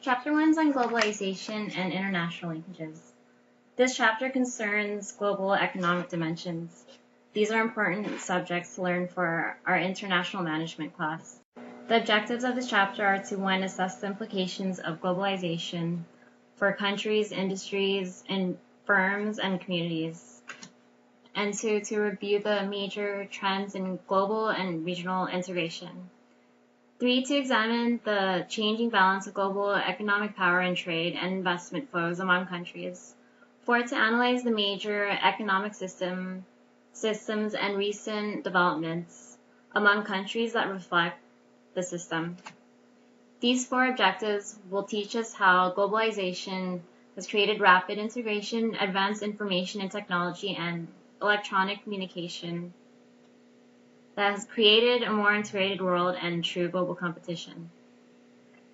Chapter 1 is on globalization and international linkages. This chapter concerns global economic dimensions. These are important subjects to learn for our international management class. The objectives of this chapter are to 1. Assess the implications of globalization for countries, industries, and firms and communities. And 2. To review the major trends in global and regional integration. 3. To examine the changing balance of global economic power and trade and investment flows among countries. 4. To analyze the major economic systems and recent developments among countries that reflect the system. These 4 objectives will teach us how globalization has created rapid integration, advanced information and technology, and electronic communication that has created a more integrated world and true global competition.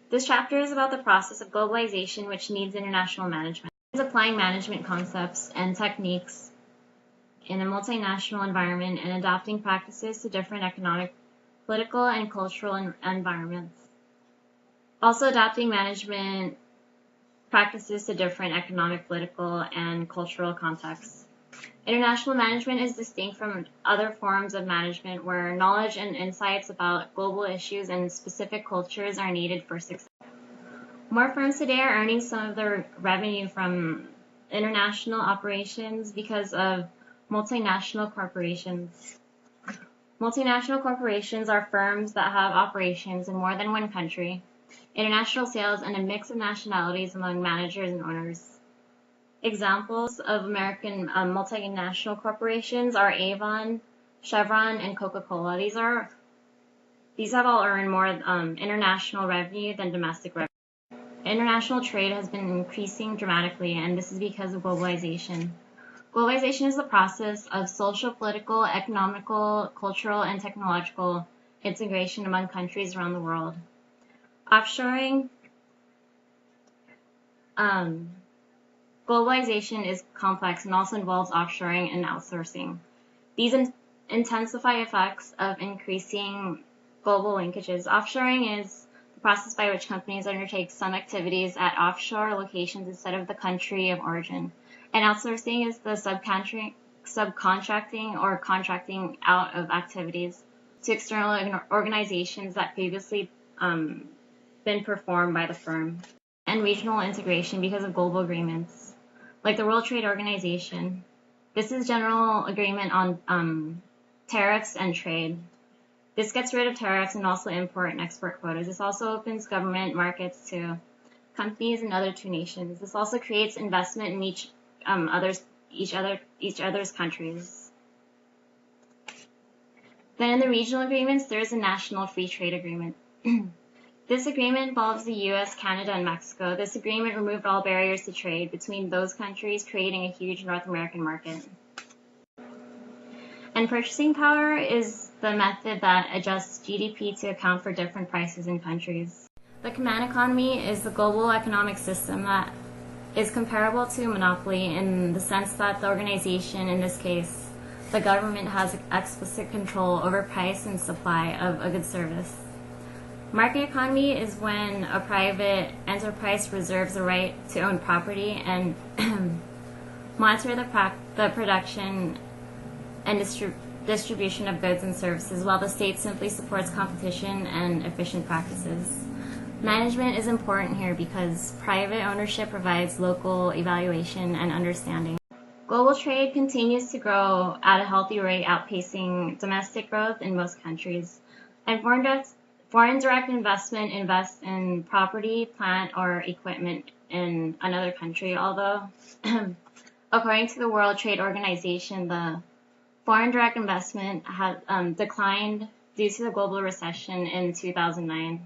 This chapter is about the process of globalization, which needs international management. It's applying management concepts and techniques in a multinational environment and adapting practices to different economic, political, and cultural environments. Also adapting management practices to different economic, political, and cultural contexts. International management is distinct from other forms of management where knowledge and insights about global issues and specific cultures are needed for success. More firms today are earning some of their revenue from international operations because of multinational corporations. Multinational corporations are firms that have operations in more than one country, international sales, and a mix of nationalities among managers and owners. Examples of American multinational corporations are Avon, Chevron, and Coca-Cola. These have all earned more international revenue than domestic revenue. International trade has been increasing dramatically, and this is because of globalization. Globalization is the process of social, political, economical, cultural, and technological integration among countries around the world. Offshoring. Globalization is complex and also involves offshoring and outsourcing. These intensify effects of increasing global linkages. Offshoring is the process by which companies undertake some activities at offshore locations instead of the country of origin. And outsourcing is the subcontracting or contracting out of activities to external organizations that previously been performed by the firm. And regional integration because of global agreements, like the World Trade Organization. This is general agreement on tariffs and trade. This gets rid of tariffs and also import and export quotas. This also opens government markets to companies in other 2 nations. This also creates investment in each other's countries. Then in the regional agreements, there is a national free trade agreement. This agreement involves the U.S., Canada, and Mexico. This agreement removed all barriers to trade between those countries, creating a huge North American market. And purchasing power is the method that adjusts GDP to account for different prices in countries. The command economy is the global economic system that is comparable to a monopoly in the sense that the organization, in this case, the government, has explicit control over price and supply of a good service. Market economy is when a private enterprise reserves the right to own property and monitor the production and distribution of goods and services, while the state simply supports competition and efficient practices. Management is important here because private ownership provides local evaluation and understanding. Global trade continues to grow at a healthy rate, outpacing domestic growth in most countries. And foreign direct investment invests in property, plant, or equipment in another country, although according to the World Trade Organization, the foreign direct investment has declined due to the global recession in 2009.